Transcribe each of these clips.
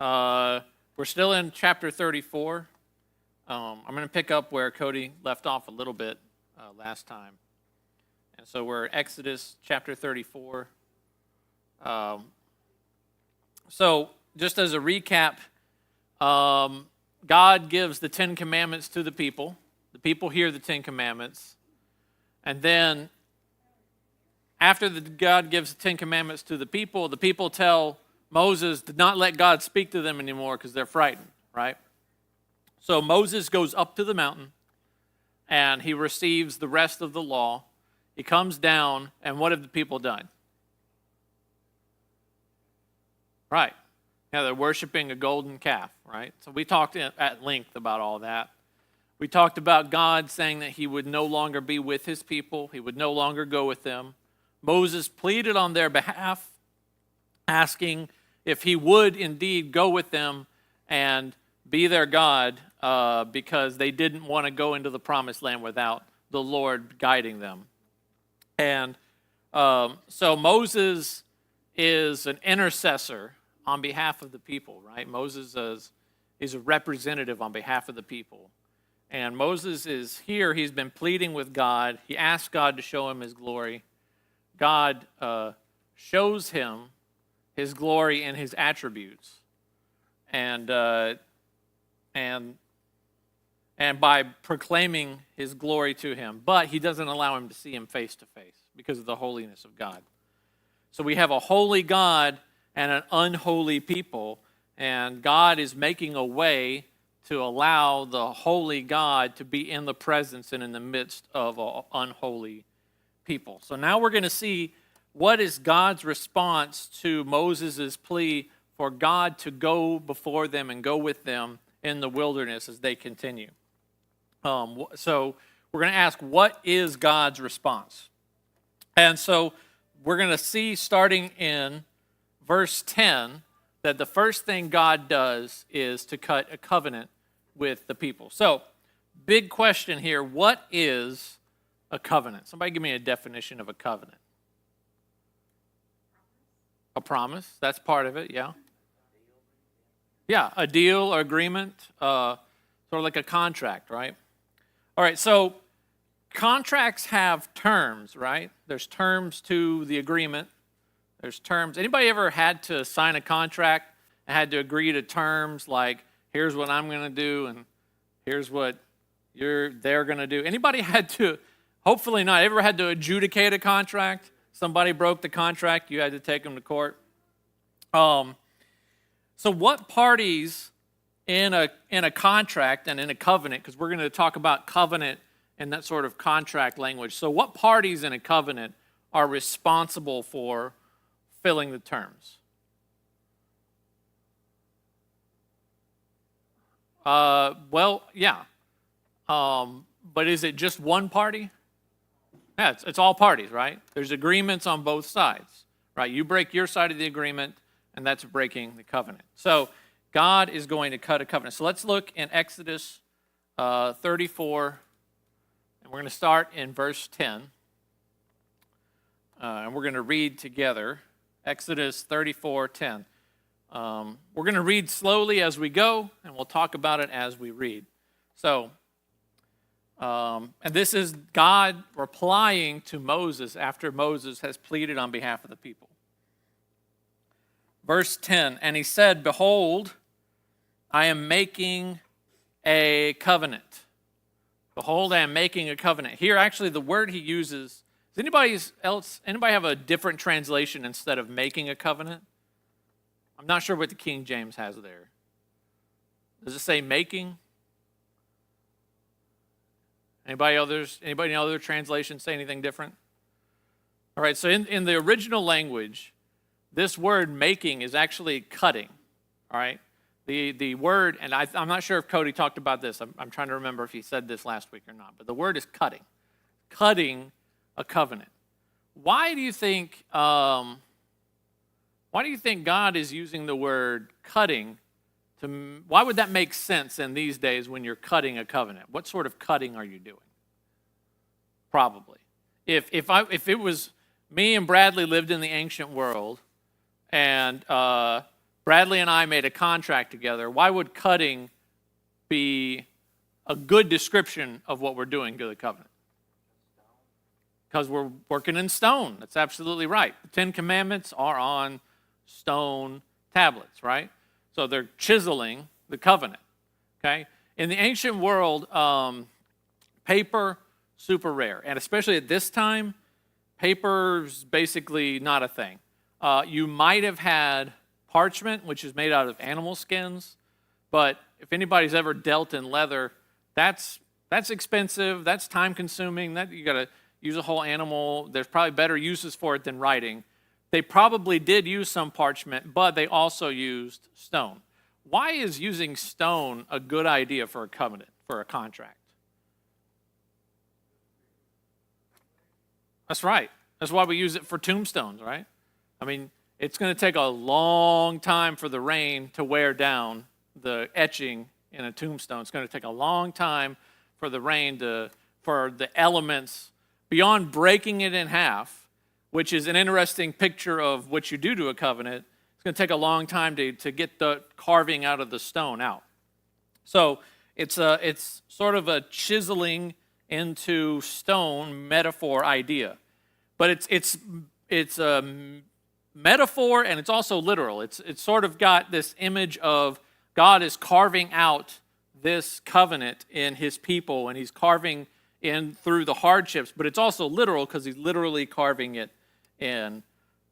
We're still in chapter 34. I'm going to pick up where Cody left off a little bit last time. And so we're Exodus chapter 34. So just as a recap, God gives the Ten Commandments to the people. The people hear the Ten Commandments. And then after God gives the Ten Commandments to the people tell Moses to not let God speak to them anymore because they're frightened, right? So Moses goes up to the mountain and he receives the rest of the law. He comes down, and what have the people done? Right. Yeah, they're worshiping a golden calf, right? So we talked at length about all that. We talked about God saying that he would no longer be with his people. He would no longer go with them. Moses pleaded on their behalf, asking if he would indeed go with them and be their God because they didn't want to go into the promised land without the Lord guiding them. And so Moses is an intercessor on behalf of the people, right? Moses is a representative on behalf of the people. And Moses is here. He's been pleading with God. He asked God to show him his glory. God shows him his glory and his attributes. And by proclaiming his glory to him. But he doesn't allow him to see him face to face because of the holiness of God. So we have a holy God and an unholy people, and God is making a way to allow the holy God to be in the presence and in the midst of an unholy people. So now we're going to see what is God's response to Moses' plea for God to go before them and go with them in the wilderness as they continue. So we're going to ask, what is God's response? And so we're going to see, starting in verse 10, that the first thing God does is to cut a covenant with the people. So, big question here, what is a covenant? Somebody give me a definition of a covenant. A promise, that's part of it, yeah. Yeah, a deal or agreement, sort of like a contract, right? All right, so contracts have terms, right? There's terms to the agreement. There's terms. Anybody ever had to sign a contract and had to agree to terms like, here's what I'm going to do and here's what they're going to do? Anybody had to, hopefully not, ever had to adjudicate a contract? Somebody broke the contract, you had to take them to court. So what parties in a contract and in a covenant, because we're going to talk about covenant and that sort of contract language. So what parties in a covenant are responsible for filling the terms? Well, yeah. But is it just one party? Yeah, it's all parties, right? There's agreements on both sides, right? You break your side of the agreement, and that's breaking the covenant. So God is going to cut a covenant. So let's look in Exodus 34, and we're going to start in verse 10. And we're going to read together Exodus 34:10. We're going to read slowly as we go, and we'll talk about it as we read. So, and this is God replying to Moses after Moses has pleaded on behalf of the people. Verse 10, and he said, behold, I am making a covenant. Behold, I am making a covenant. Here, actually, the word he uses, does anybody have a different translation instead of making a covenant? I'm not sure what the King James has there. Does it say making? Anybody in other translations say anything different? All right, so in the original language, this word making is actually cutting, all right? The word, and I'm not sure if Cody talked about this. I'm trying to remember if he said this last week or not, but the word is cutting. Cutting a covenant. Why do you think God is using the word cutting? Why would that make sense in these days when you're cutting a covenant? What sort of cutting are you doing? Probably. If it was me and Bradley lived in the ancient world, and Bradley and I made a contract together, why would cutting be a good description of what we're doing to the covenant? Because we're working in stone. That's absolutely right. The Ten Commandments are on stone tablets, right? So they're chiseling the covenant, okay? In the ancient world, paper, super rare. And especially at this time, paper's basically not a thing. You might have had parchment, which is made out of animal skins, but if anybody's ever dealt in leather, that's expensive, that's time-consuming, that you got to use a whole animal. There's probably better uses for it than writing. They probably did use some parchment, but they also used stone. Why is using stone a good idea for a covenant, for a contract? That's right. That's why we use it for tombstones, right? I mean, it's going to take a long time for the rain to wear down the etching in a tombstone. It's going to take a long time for the rain for the elements, beyond breaking it in half, which is an interesting picture of what you do to a covenant. It's going to take a long time to get the carving out of the stone out. So it's sort of a chiseling into stone metaphor idea. But it's a metaphor, and it's also literal. It's sort of got this image of God is carving out this covenant in his people, and he's carving in through the hardships, but it's also literal because he's literally carving it in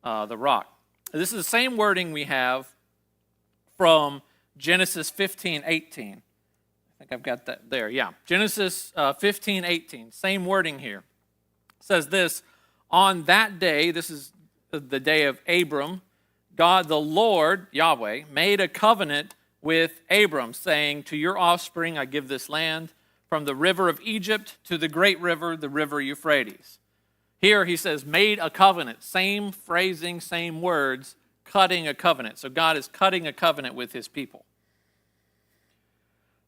the rock. This is the same wording we have from Genesis 15:18. I think I've got that there. Yeah, Genesis 15:18. Same wording here. It says this, on that day, this is the day of Abram, God the Lord, Yahweh, made a covenant with Abram, saying, to your offspring I give this land, from the river of Egypt to the great river, the river Euphrates. Here he says, made a covenant. Same phrasing, same words, cutting a covenant. So God is cutting a covenant with his people.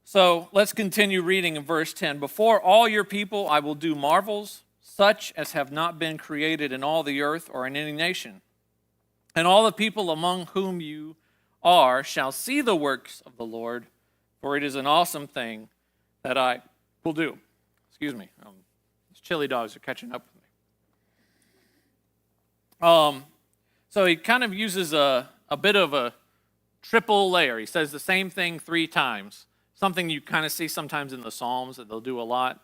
So let's continue reading in verse 10. Before all your people I will do marvels, such as have not been created in all the earth or in any nation. And all the people among whom you are shall see the works of the Lord, for it is an awesome thing that I will do. Excuse me. These chili dogs are catching up with me. So he kind of uses a bit of a triple layer. He says the same thing 3 times. Something you kind of see sometimes in the Psalms that they'll do a lot.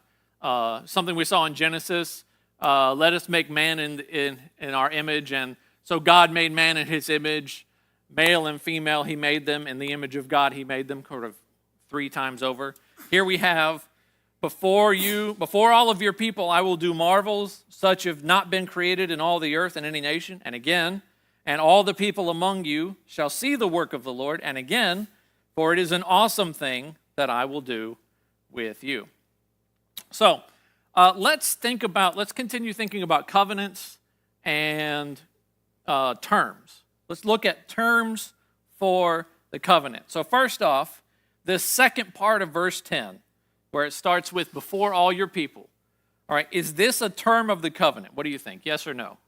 Something we saw in Genesis. Let us make man in our image. And so God made man in his image. Male and female, he made them. In the image of God, he made them, sort of 3 times over. Here we have, before all of your people, I will do marvels, such have not been created in all the earth in any nation. And again, and all the people among you shall see the work of the Lord. And again, for it is an awesome thing that I will do with you. So let's continue thinking about covenants and terms. Let's look at terms for the covenant. So first off, this second part of verse 10, where it starts with before all your people. All right, is this a term of the covenant? What do you think? Yes or no?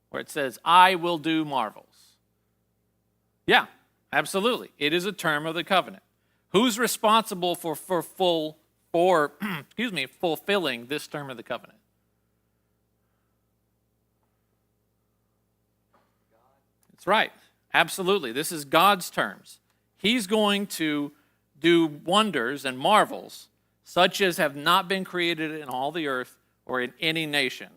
Where it says, I will do marvels. Yeah, absolutely. It is a term of the covenant. Who's responsible for fulfilling this term of the covenant? That's right. Absolutely. This is God's terms. He's going to do wonders and marvels such as have not been created in all the earth or in any nation.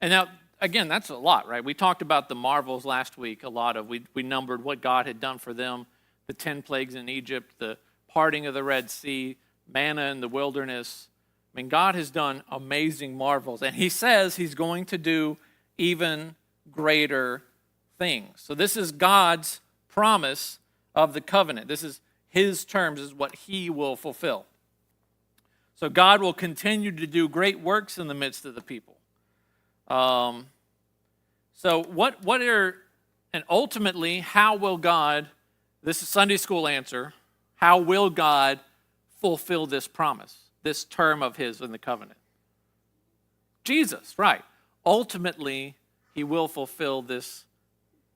And now, again, that's a lot, right? We talked about the marvels last week, we numbered what God had done for them, the 10 plagues in Egypt, the parting of the Red Sea, manna in the wilderness. I mean, God has done amazing marvels, and he says he's going to do even greater things. So this is God's promise of the covenant. This is his terms, this is what he will fulfill. So God will continue to do great works in the midst of the people. And ultimately, how will God, this is Sunday school answer, how will God fulfill this promise, this term of his in the covenant? Jesus, right. Ultimately, he will fulfill this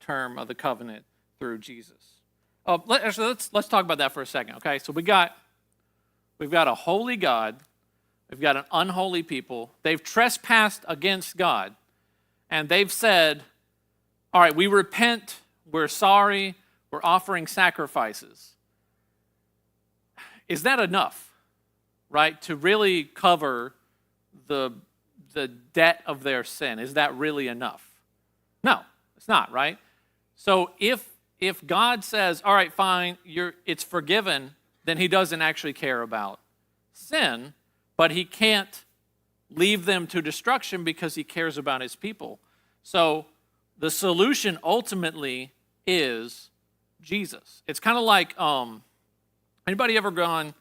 term of the covenant through Jesus. Let's talk about that for a second, okay? So we've got a holy God. We've got an unholy people. They've trespassed against God, and they've said, all right, we repent, we're sorry, we're offering sacrifices. Is that enough, right, to really cover the debt of their sin? Is that really enough? No, it's not, right? So if God says, all right, fine, it's forgiven, then he doesn't actually care about sin, but he can't leave them to destruction because he cares about his people. So the solution ultimately is Jesus. It's kind of like, anybody ever gone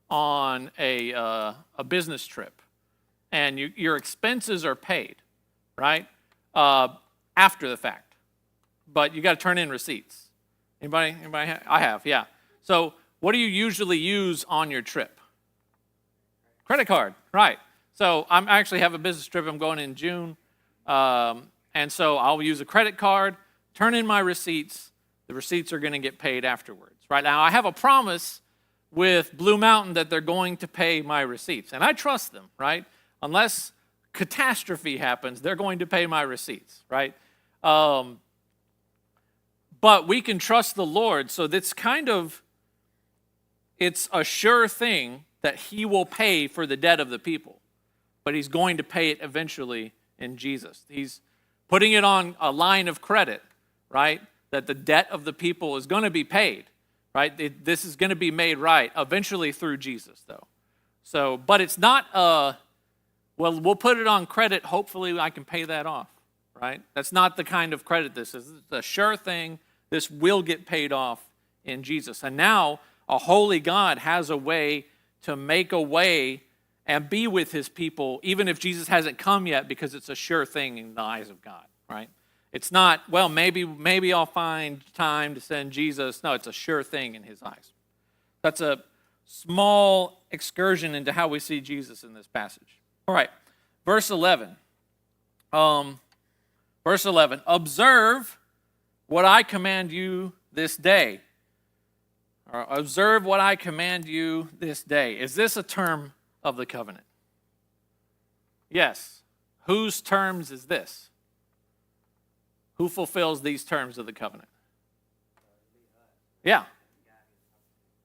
on a business trip and your expenses are paid, right? After the fact, but you got to turn in receipts. Anybody? I have, yeah. So what do you usually use on your trip? Credit card, right. So I actually have a business trip. I'm going in June. And so I'll use a credit card, turn in my receipts. The receipts are going to get paid afterwards. Right now, I have a promise with Blue Mountain that they're going to pay my receipts. And I trust them, right? Unless catastrophe happens, they're going to pay my receipts, right? But we can trust the Lord, so it's a sure thing that he will pay for the debt of the people. But he's going to pay it eventually in Jesus. He's putting it on a line of credit, right? That the debt of the people is going to be paid, right? This is going to be made right eventually through Jesus, though. So, but it's not well, we'll put it on credit. Hopefully I can pay that off, right? That's not the kind of credit this is. It's a sure thing. This will get paid off in Jesus. And now a holy God has a way to make a way and be with his people, even if Jesus hasn't come yet, because it's a sure thing in the eyes of God, right? It's not, well, maybe I'll find time to send Jesus. No, it's a sure thing in his eyes. That's a small excursion into how we see Jesus in this passage. All right, verse 11. Verse 11, observe what I command you this day. Or observe what I command you this day. Is this a term of the covenant? Yes. Whose terms is this? Who fulfills these terms of the covenant? Yeah.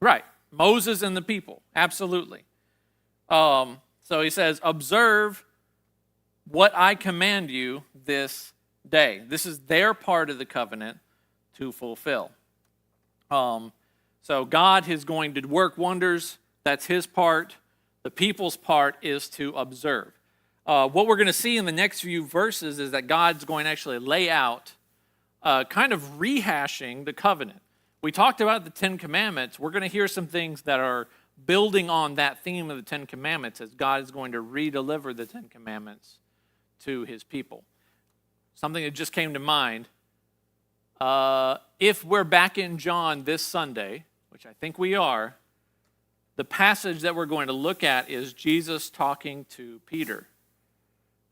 Right. Moses and the people. Absolutely. So he says, observe what I command you this day. This is their part of the covenant to fulfill. So God is going to work wonders. That's his part. The people's part is to observe. What we're going to see in the next few verses is that God's going to actually lay out kind of rehashing the covenant. We talked about the Ten Commandments. We're going to hear some things that are building on that theme of the Ten Commandments as God is going to redeliver the Ten Commandments to his people. Something that just came to mind. If we're back in John this Sunday, which I think we are, the passage that we're going to look at is Jesus talking to Peter.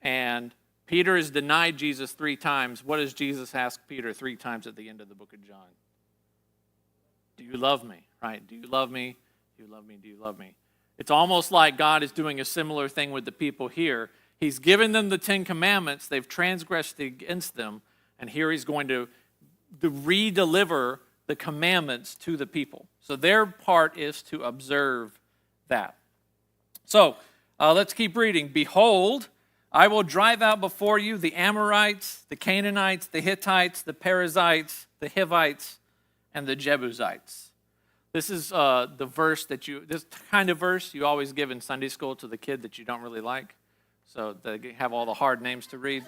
And Peter has denied Jesus 3 times. What does Jesus ask Peter 3 times at the end of the book of John? Do you love me? Right? Do you love me? Do you love me? Do you love me? It's almost like God is doing a similar thing with the people here. He's given them the 10 Commandments. They've transgressed against them. And here he's going to re-deliver the commandments to the people. So their part is to observe that. So let's keep reading. Behold, I will drive out before you the Amorites, the Canaanites, the Hittites, the Perizzites, the Hivites, and the Jebusites. This is the verse this kind of verse you always give in Sunday school to the kid that you don't really like. So they have all the hard names to read.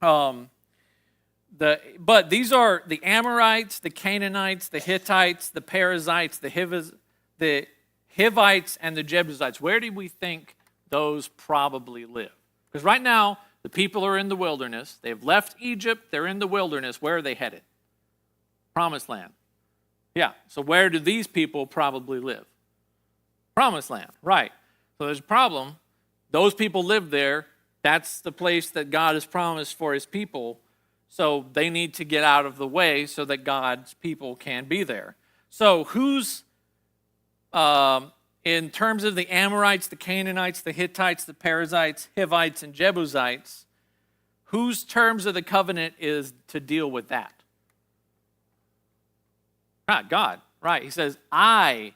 But these are the Amorites, the Canaanites, the Hittites, the Perizzites, the Hivites, and the Jebusites. Where do we think those probably live? Because right now, the people are in the wilderness. They've left Egypt. They're in the wilderness. Where are they headed? Promised land. Yeah, so where do these people probably live? Promised land, right. So there's a problem. Those people live there. That's the place that God has promised for his people. So they need to get out of the way so that God's people can be there. So who's, in terms of the Amorites, the Canaanites, the Hittites, the Perizzites, Hivites, and Jebusites, whose terms of the covenant is to deal with that? Not God, right? He says, I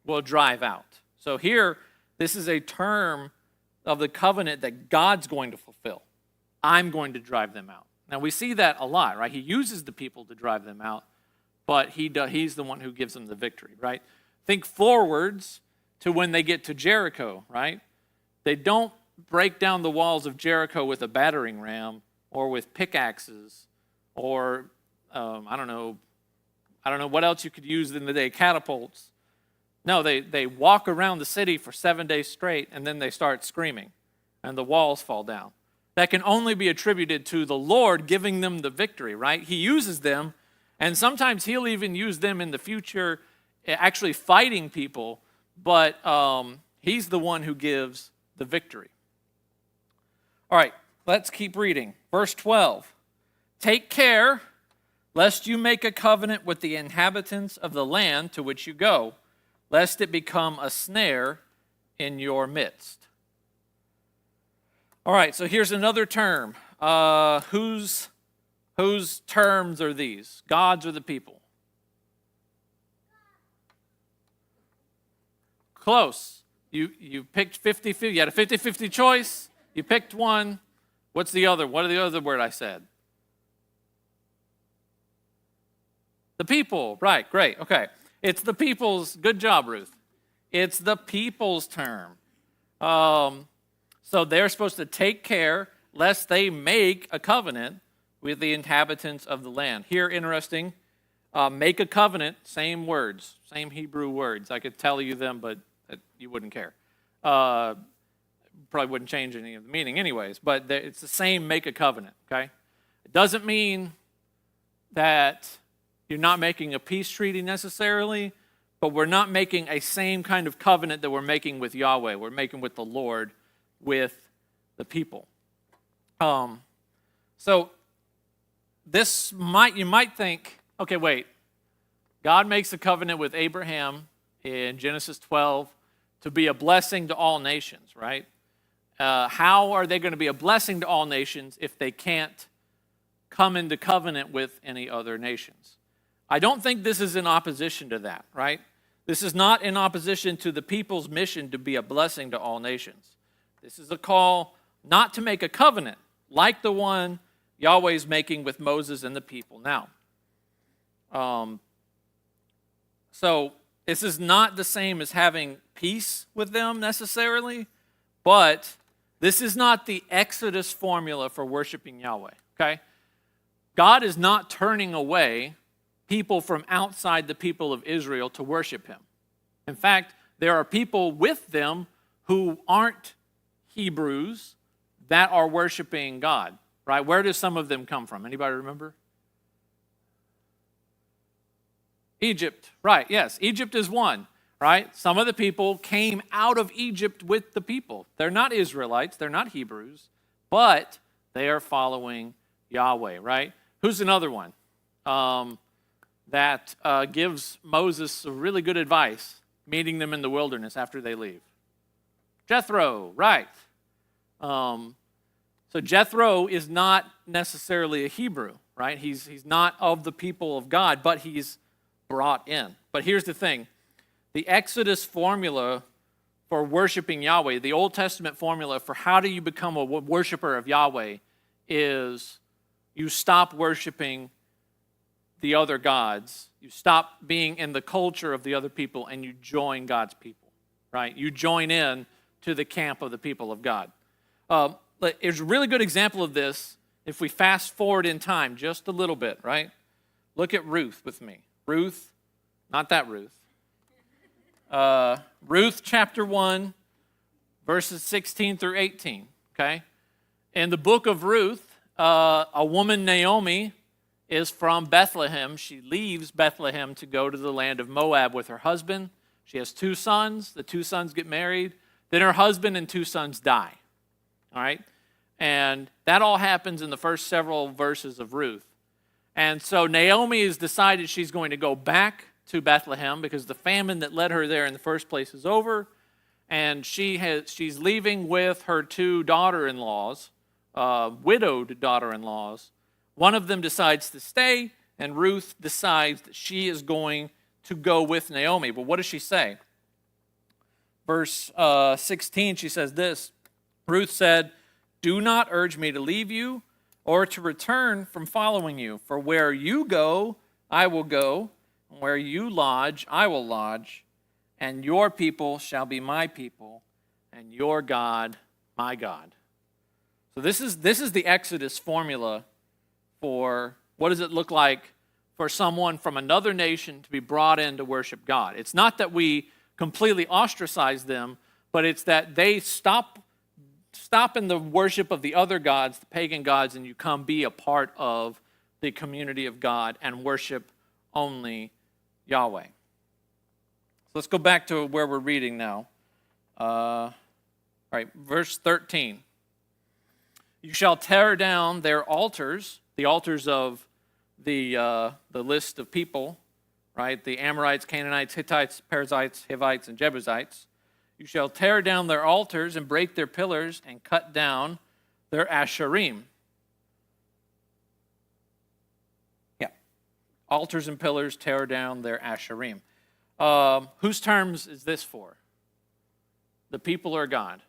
will drive out. So here, this is a term of the covenant that God's going to fulfill. I'm going to drive them out. Now, we see that a lot, right? He uses the people to drive them out, but he's the one who gives them the victory, right? Think forwards to when they get to Jericho, right? They don't break down the walls of Jericho with a battering ram or with pickaxes or, I don't know what else you could use in the day, catapults. No, they walk around the city for 7 days straight, and then they start screaming, and the walls fall down. That can only be attributed to the Lord giving them the victory, right? He uses them, and sometimes he'll even use them in the future actually fighting people, but he's the one who gives the victory. All right, let's keep reading. Verse 12. Take care lest you make a covenant with the inhabitants of the land to which you go, lest it become a snare in your midst. All right, so here's another term. Whose terms are these? God's or the people? Close. You picked 50-50. You had a 50-50 choice. You picked one. What's the other? What are the other word I said? The people. Right, great. Okay. It's the people's. Good job, Ruth. It's the people's term. So they're supposed to take care lest they make a covenant with the inhabitants of the land. Here, interesting, make a covenant, same words, same Hebrew words. I could tell you them, but you wouldn't care. Probably wouldn't change any of the meaning anyways, but it's the same make a covenant, okay? It doesn't mean that you're not making a peace treaty necessarily, but we're not making a same kind of covenant that we're making with Yahweh. We're making with the Lord, with the people. So this you might think, okay, wait. God makes a covenant with Abraham in Genesis 12 to be a blessing to all nations, right? How are they going to be a blessing to all nations if they can't come into covenant with any other nations? I don't think this is in opposition to that, right? This is not in opposition to the people's mission to be a blessing to all nations. This is a call not to make a covenant like the one Yahweh's making with Moses and the people now. So this is not the same as having peace with them necessarily, but this is not the Exodus formula for worshiping Yahweh, okay? God is not turning away people from outside the people of Israel to worship him. In fact, there are people with them who aren't Hebrews that are worshiping God, right? Where do some of them come from? Anybody remember? Egypt, right, yes. Egypt is one, right? Some of the people came out of Egypt with the people. They're not Israelites, they're not Hebrews, but they are following Yahweh, right? Who's another one that gives Moses really good advice, meeting them in the wilderness after they leave? Jethro, right. So Jethro is not necessarily a Hebrew, right? He's not of the people of God, but he's brought in. But here's the thing. The Exodus formula for worshiping Yahweh, the Old Testament formula for how do you become a worshiper of Yahweh is you stop worshiping the other gods. You stop being in the culture of the other people and you join God's people, right? You join in to the camp of the people of God. There's a really good example of this if we fast forward in time just a little bit, right? Look at Ruth with me. Ruth, not that Ruth. Ruth chapter 1, verses 16 through 18, okay? In the book of Ruth, a woman, Naomi, is from Bethlehem. She leaves Bethlehem to go to the land of Moab with her husband. She has 2 sons. The 2 sons get married. Then her husband and 2 sons die, all right? And that all happens in the first several verses of Ruth. And so Naomi has decided she's going to go back to Bethlehem because the famine that led her there in the first place is over. And she's leaving with her two daughter-in-laws, widowed daughter-in-laws. One of them decides to stay, and Ruth decides that she is going to go with Naomi. But what does she say? Verse 16, she says this, Ruth said, "Do not urge me to leave you or to return from following you. For where you go, I will go, and where you lodge, I will lodge, and your people shall be my people, and your God, my God." So this is the Exodus formula for what does it look like for someone from another nation to be brought in to worship God. It's not that we completely ostracize them, but it's that they stop in the worship of the other gods, the pagan gods, and you come be a part of the community of God and worship only Yahweh. So let's go back to where we're reading now. All right, verse 13. "You shall tear down their altars," the altars of the list of people, right? The Amorites, Canaanites, Hittites, Perizzites, Hivites, and Jebusites. "You shall tear down their altars and break their pillars and cut down their Asherim." Yeah. Altars and pillars, tear down their Asherim. Whose terms is this for? The people or God?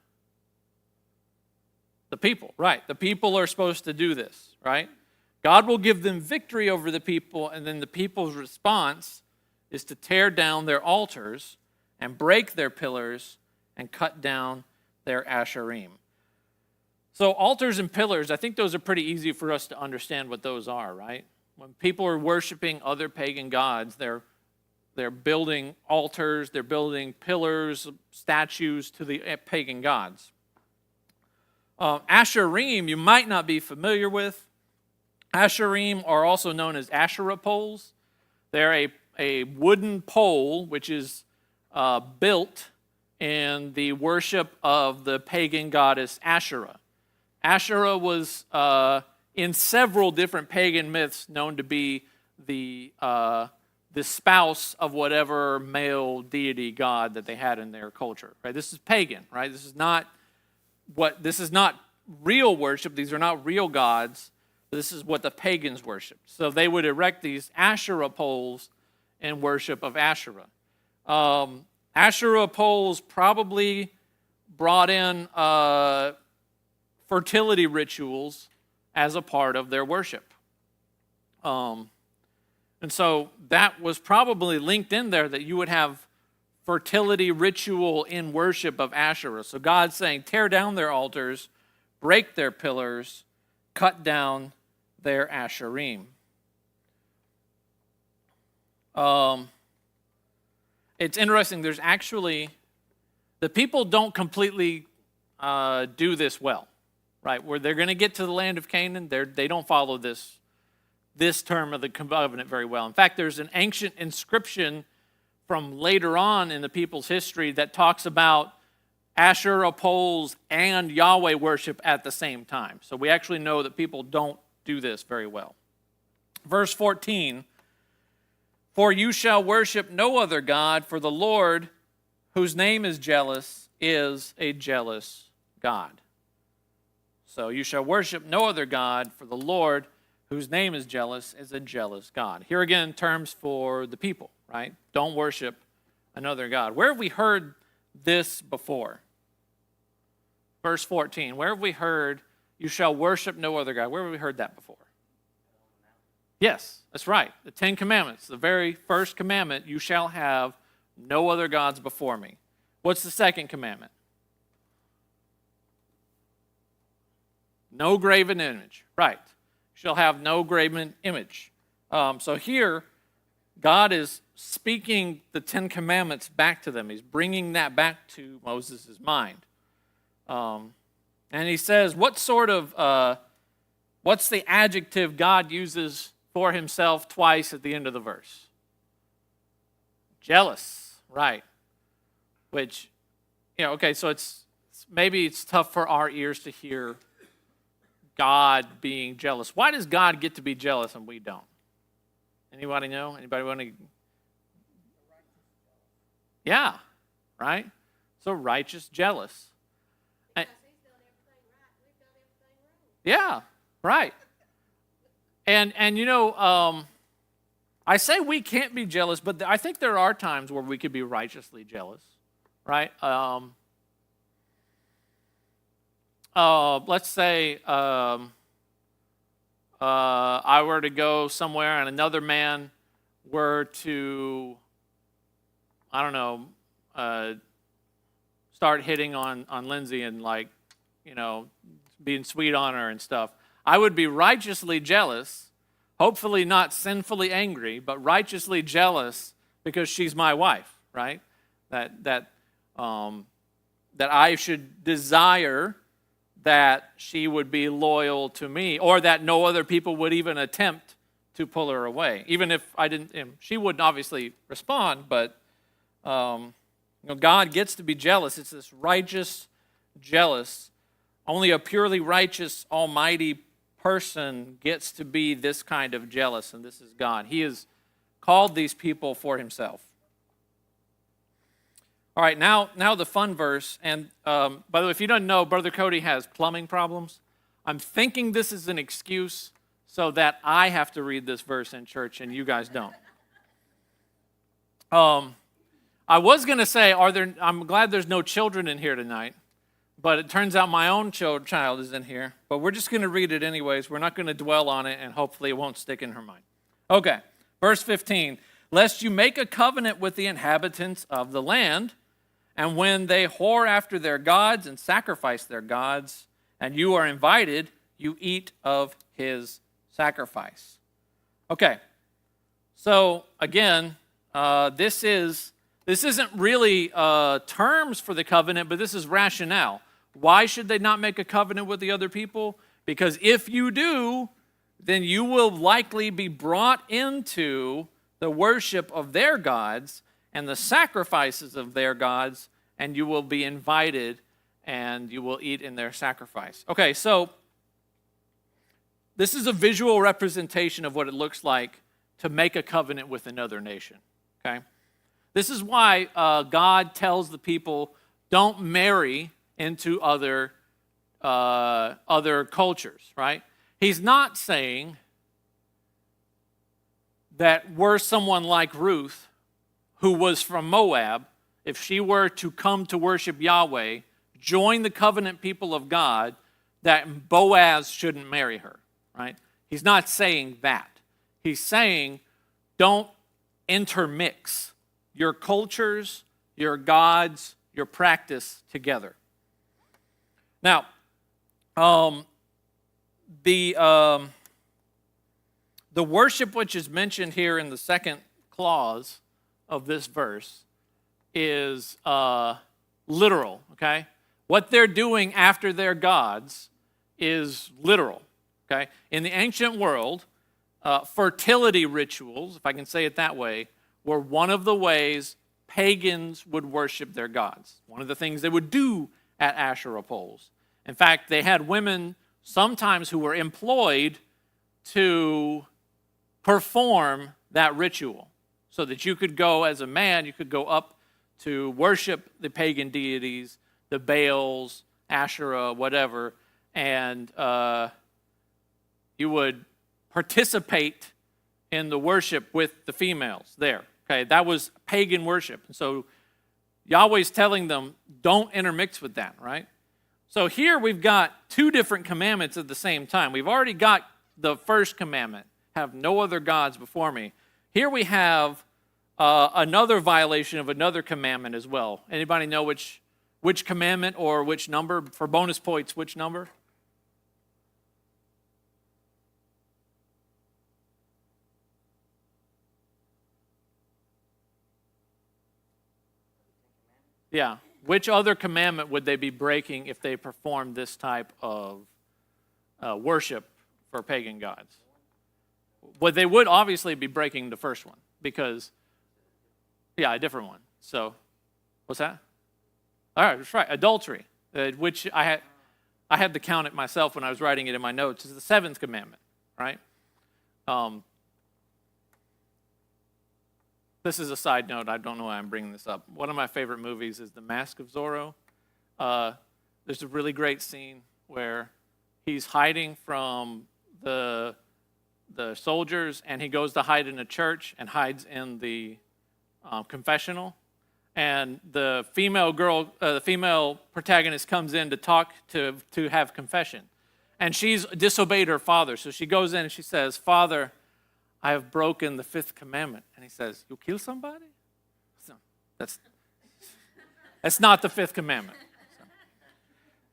The people, right. The people are supposed to do this, right? God will give them victory over the people, and then the people's response is to tear down their altars and break their pillars and cut down their Asherim. So altars and pillars, I think those are pretty easy for us to understand what those are, right? When people are worshiping other pagan gods, they're building altars, they're building pillars, statues to the pagan gods. Asherim, you might not be familiar with. Asherim are also known as Asherah poles. They're a wooden pole which is built in the worship of the pagan goddess Asherah. Asherah was in several different pagan myths known to be the spouse of whatever male deity god that they had in their culture. Right? This is pagan, right? This is not real worship. These are not real gods. This is what the pagans worshiped. So they would erect these Asherah poles in worship of Asherah. Asherah poles probably brought in fertility rituals as a part of their worship. And so that was probably linked in there that you would have fertility ritual in worship of Asherah. So God's saying, tear down their altars, break their pillars, cut down their Asherim. It's interesting, there's actually, the people don't completely do this well, right? Where they're going to get to the land of Canaan, they don't follow this term of the covenant very well. In fact, there's an ancient inscription from later on in the people's history that talks about Asherah poles and Yahweh worship at the same time. So we actually know that people don't do this very well. Verse 14, "For you shall worship no other God, for the Lord, whose name is jealous, is a jealous God." So you shall worship no other God, for the Lord, whose name is jealous, is a jealous God. Here again, terms for the people, right? Don't worship another God. Where have we heard this before? Verse 14, where have we heard, "You shall worship no other God"? Where have we heard that before? Yes, that's right. The 10 Commandments, the very first commandment, "You shall have no other gods before me." What's the second commandment? No graven image. Right. You shall have no graven image. So here, God is speaking the 10 Commandments back to them. He's bringing that back to Moses' mind. And he says, what's the adjective God uses for himself twice at the end of the verse? Jealous, right. Which, okay, so maybe it's tough for our ears to hear God being jealous. Why does God get to be jealous and we don't? Anybody know? Anybody want to? Yeah, right? So righteous, jealous. Because he's done everything right, we've done everything wrong. Yeah, right. And I say we can't be jealous, but I think there are times where we could be righteously jealous, right? Let's say I were to go somewhere and another man were to, I don't know, start hitting on Lindsay and being sweet on her and stuff. I would be righteously jealous, hopefully not sinfully angry, but righteously jealous because she's my wife, right? That I should desire that she would be loyal to me, or that no other people would even attempt to pull her away. Even if I didn't, she wouldn't obviously respond, but God gets to be jealous. It's this righteous jealous. Only a purely righteous, almighty person gets to be this kind of jealous, and this is God. He has called these people for himself. All right, now the fun verse. And by the way, if you don't know, Brother Cody has plumbing problems. I'm thinking this is an excuse so that I have to read this verse in church and you guys don't. I was going to say, I'm glad there's no children in here tonight, but it turns out my own child is in here. But we're just going to read it anyways. We're not going to dwell on it, and hopefully it won't stick in her mind. Okay, verse 15. Lest you make a covenant with the inhabitants of the land, and when they whore after their gods and sacrifice their gods, and you are invited, you eat of his sacrifice. Okay, so again, this isn't really terms for the covenant, but this is rationale. Why should they not make a covenant with the other people? Because if you do, then you will likely be brought into the worship of their gods and the sacrifices of their gods, and you will be invited and you will eat in their sacrifice. Okay, so this is a visual representation of what it looks like to make a covenant with another nation. Okay? This is why God tells the people, don't marry into other cultures, right? He's not saying that were someone like Ruth, who was from Moab, if she were to come to worship Yahweh, join the covenant people of God, that Boaz shouldn't marry her, right? He's not saying that. He's saying, don't intermix your cultures, your gods, your practice together. Now, the worship which is mentioned here in the second clause of this verse is literal, okay? What they're doing after their gods is literal, okay? In the ancient world, fertility rituals, if I can say it that way, were one of the ways pagans would worship their gods. One of the things they would do at Asherah poles. In fact, they had women sometimes who were employed to perform that ritual so that you could go as a man, you could go up to worship the pagan deities, the Baals, Asherah, whatever, and you would participate in the worship with the females there. Okay, that was pagan worship. And so Yahweh's telling them, don't intermix with that, right? So here we've got two different commandments at the same time. We've already got the first commandment, have no other gods before me. Here we have another violation of another commandment as well. Anybody know which commandment or which number? For bonus points, which number? Yeah. Which other commandment would they be breaking if they performed this type of worship for pagan gods? Well, they would obviously be breaking the first one because, yeah, a different one. So, what's that? All right, that's right. Adultery, which I had. I had to count it myself when I was writing it in my notes, is the seventh commandment, right? This is a side note. I don't know why I'm bringing this up. One of my favorite movies is The Mask of Zorro. There's a really great scene where he's hiding from the soldiers, and he goes to hide in a church and hides in the confessional. And the female protagonist comes in to talk to have confession. And she's disobeyed her father. So she goes in and she says, "Father, I have broken the fifth commandment." And he says, "You kill somebody?" So that's not the fifth commandment.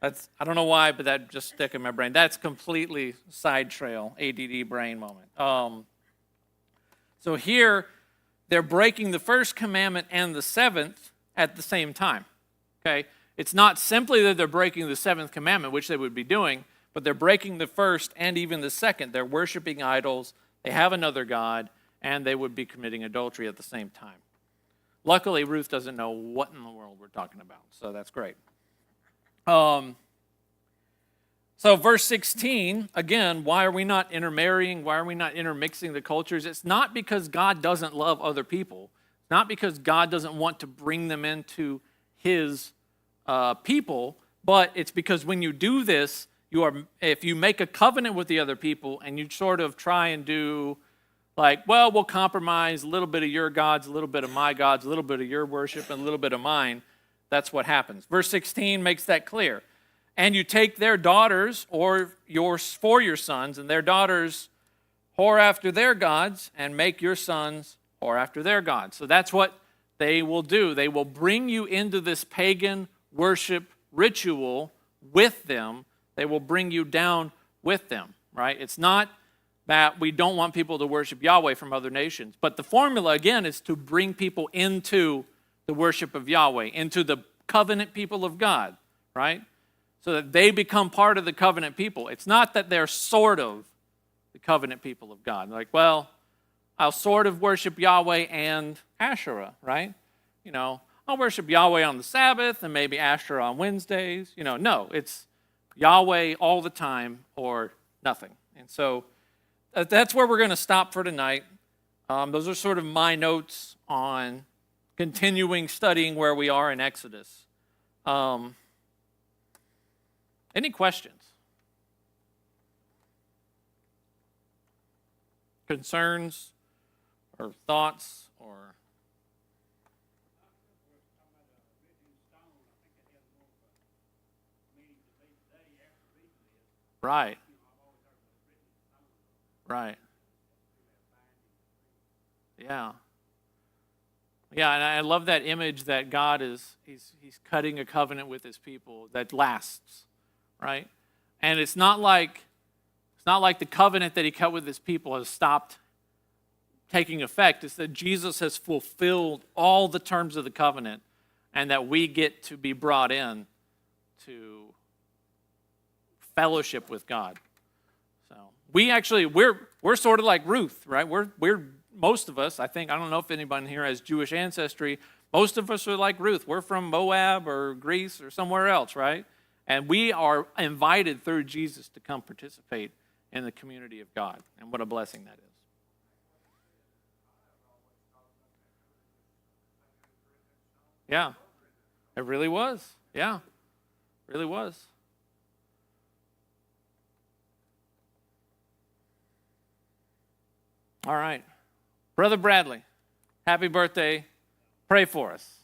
So I don't know why, but that just stuck in my brain. That's completely side trail, ADD brain moment. So here, they're breaking the first commandment and the seventh at the same time, okay? It's not simply that they're breaking the seventh commandment, which they would be doing, but they're breaking the first and even the second. They're worshiping idols, they have another God, and they would be committing adultery at the same time. Luckily, Ruth doesn't know what in the world we're talking about, so that's great. So verse 16, again, why are we not intermarrying? Why are we not intermixing the cultures? It's not because God doesn't love other people. It's not because God doesn't want to bring them into his people, but it's because when you do this, if you make a covenant with the other people and you sort of try and do like, well, we'll compromise a little bit of your gods, a little bit of my gods, a little bit of your worship, and a little bit of mine, that's what happens. Verse 16 makes that clear. And you take their daughters or for your sons, and their daughters whore after their gods, and make your sons whore after their gods. So that's what they will do. They will bring you into this pagan worship ritual with them. They will bring you down with them, right? It's not that we don't want people to worship Yahweh from other nations, but the formula, again, is to bring people into the worship of Yahweh, into the covenant people of God, right? So that they become part of the covenant people. It's not that they're sort of the covenant people of God. Like, well, I'll sort of worship Yahweh and Asherah, right? You know, I'll worship Yahweh on the Sabbath and maybe Asherah on Wednesdays. You know, no, it's Yahweh all the time or nothing. And so that's where we're going to stop for tonight. Those are sort of my notes on continuing studying where we are in Exodus. Any questions? Concerns or thoughts or... Right. Right. Yeah. Yeah, and I love that image that God he's cutting a covenant with his people that lasts, right? And it's not like the covenant that he cut with his people has stopped taking effect. It's that Jesus has fulfilled all the terms of the covenant and that we get to be brought in to fellowship with God. So we're sort of like Ruth, right? We're most of us, I think, I don't know if anybody here has Jewish ancestry. Most of us are like Ruth. We're from Moab or Greece or somewhere else, right? And we are invited through Jesus to come participate in the community of God. And what a blessing that is. Yeah, it really was. Yeah, it really was. All right. Brother Bradley, happy birthday. Pray for us.